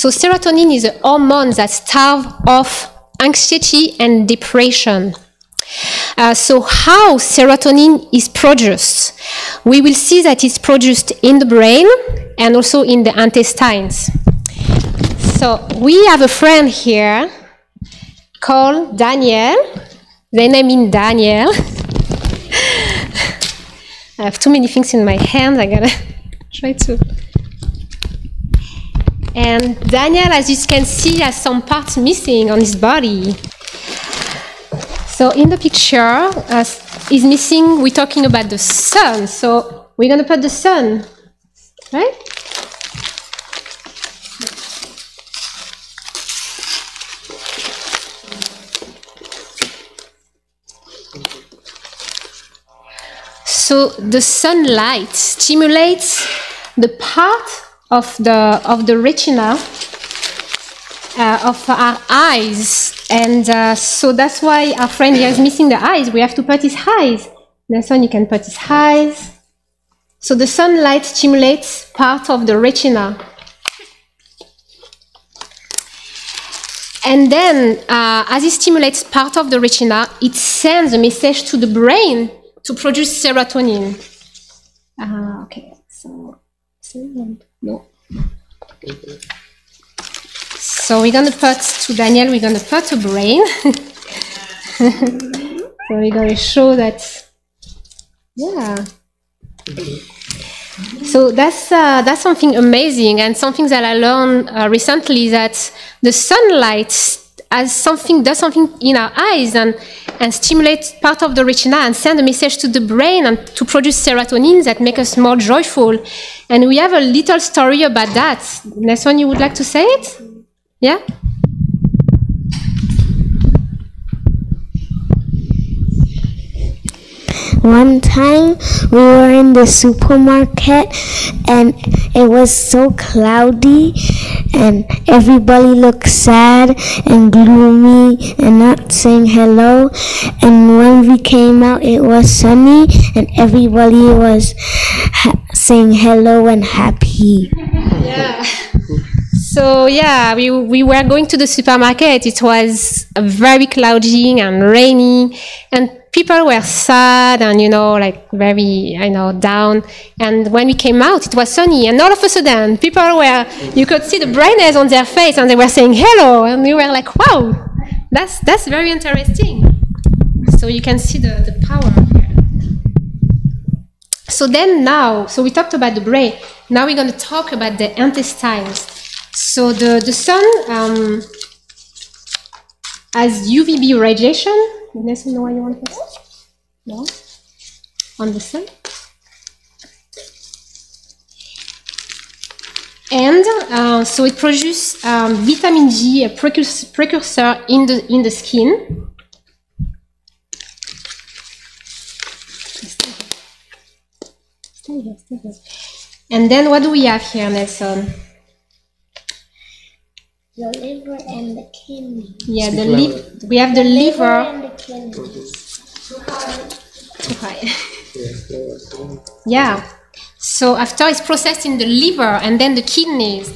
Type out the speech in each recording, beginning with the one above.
So serotonin is a hormone that starves off anxiety and depression. So how serotonin is produced? We will see that it's produced in the brain and also in the intestines. So we have a friend here called Daniel. They name him Daniel. I have too many things in my hand. I gotta try to. And Daniel, as you can see, has some parts missing on his body. So in the picture, is missing. We're talking about the sun. So we're gonna put the sun, right? So the sunlight stimulates the part of the retina of our eyes, and so that's why our friend here is missing the eyes. We have to put his eyes. Next one, you can put his eyes. So the sunlight stimulates part of the retina, and then as it stimulates part of the retina, it sends a message to the brain to produce serotonin. Okay, so no. So we're gonna put to Daniel. We're gonna put a brain. So we're gonna show that. Yeah. So that's something amazing, and something that I learned recently, that the sunlight does something in our eyes and stimulates part of the retina and send a message to the brain and to produce serotonin that make us more joyful. And we have a little story about that. Next one, you would like to say it? Yeah? One time we were in the supermarket and it was so cloudy and everybody looked sad and gloomy and not saying hello. And when we came out, it was sunny and everybody was saying hello and happy. Yeah. So yeah, we were going to the supermarket. It was very cloudy and rainy, and people were sad and, like very, down. And when we came out, it was sunny, and all of a sudden, you could see the brightness on their face, and they were saying hello, and we were like, wow, that's very interesting. So you can see the power here. So so we talked about the brain. Now we're going to talk about the intestines. So the sun has UVB radiation. Unless you know what you want to put? No? On the sun. And so it produces vitamin G, a precursor in the skin. Stay here. And then what do we have here, Nelson? The liver and the kidney. Yeah, we have the liver and the kidney. Too high. Yeah. So after it's processed in the liver and then the kidneys,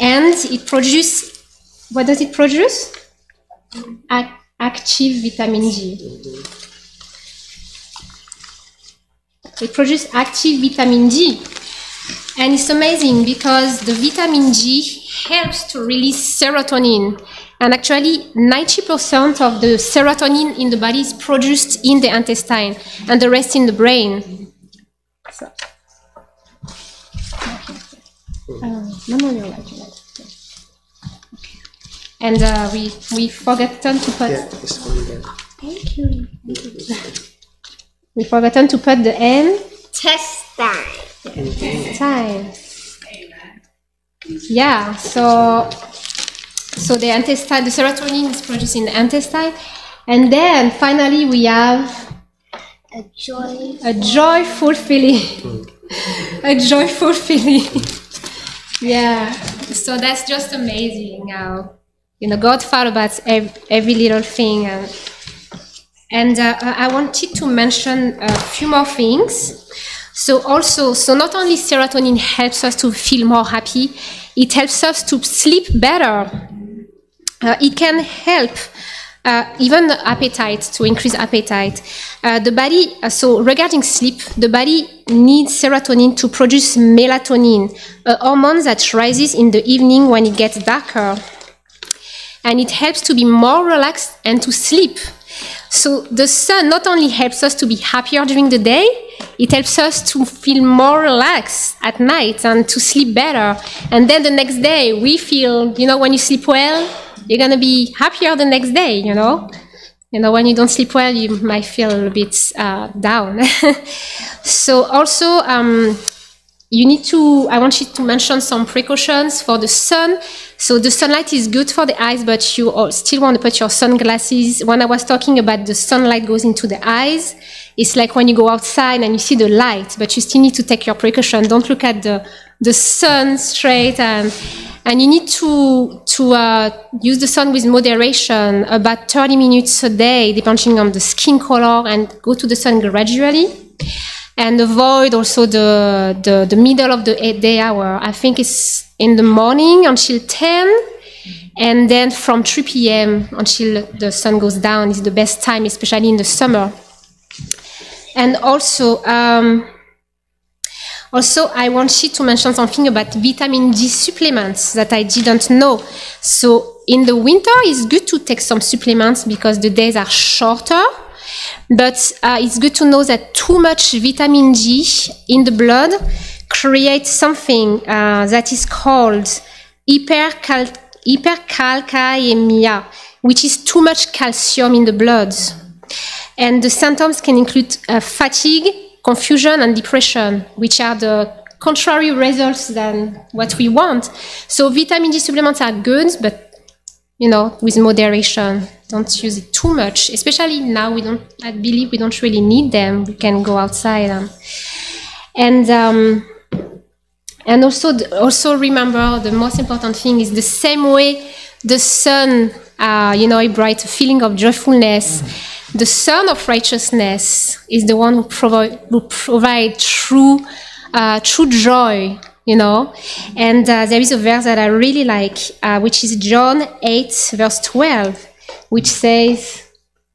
and it produces, what does it produce? Active vitamin G. It produces active vitamin G. And it's amazing because the vitamin G helps to release serotonin. And actually, 90% of the serotonin in the body is produced in the intestine, and the rest in the brain. So. No, you're right. Okay. And we forgotten to put. Yeah, it's only there. Thank you. We forgotten to put the N. Intestine. Yeah, so the intestine, the serotonin is produced in the intestine, and then finally we have A joyful feeling. A joyful feeling. Yeah. So that's just amazing how God thought about every little thing, and I wanted to mention a few more things. So not only serotonin helps us to feel more happy, it helps us to sleep better. It can help even appetite, to increase appetite. The body, so regarding sleep, the body needs serotonin to produce melatonin, a hormone that rises in the evening when it gets darker. And it helps to be more relaxed and to sleep. So the sun not only helps us to be happier during the day, it helps us to feel more relaxed at night and to sleep better. And then the next day, we feel, when you sleep well, you're going to be happier the next day, when you don't sleep well, you might feel a little bit down. So also, I want you to mention some precautions for the sun. So the sunlight is good for the eyes, but you still want to put your sunglasses. When I was talking about the sunlight goes into the eyes, it's like when you go outside and you see the light, but you still need to take your precaution. Don't look at the sun straight, and you need to use the sun with moderation, about 30 minutes a day, depending on the skin color, and go to the sun gradually. And avoid also the middle of the day hour. I think it's in the morning until 10, and then from 3 p.m. until the sun goes down is the best time, especially in the summer. And also I want you to mention something about vitamin D supplements that I didn't know. So in the winter, it's good to take some supplements because the days are shorter. But it's good to know that too much vitamin D in the blood creates something that is called hypercalcaemia, which is too much calcium in the blood. And the symptoms can include fatigue, confusion, and depression, which are the contrary results than what we want. So vitamin D supplements are good, but with moderation. Don't use it too much, especially now. I believe we don't really need them. We can go outside, and also remember the most important thing is the same way the sun, it brings a feeling of joyfulness. The sun of righteousness is the one who provide true joy. And there is a verse that I really like, which is John 8, verse 12, which says,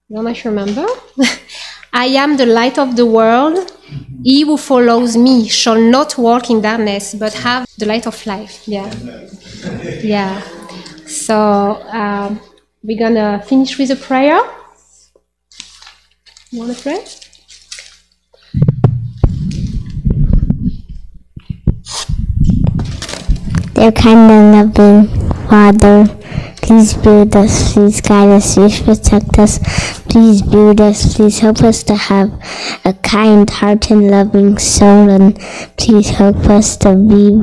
I don't know if you remember, I am the light of the world. He who follows me shall not walk in darkness, but have the light of life. Yeah. Yeah. So we're going to finish with a prayer. You want to pray? Dear kind and loving Father, please be with us, please guide us, please protect us, please be with us, please help us to have a kind heart and loving soul, and please help us to be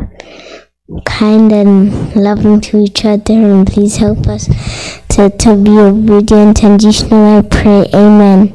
kind and loving to each other, and please help us to be obedient. And Jesus' name I pray, amen.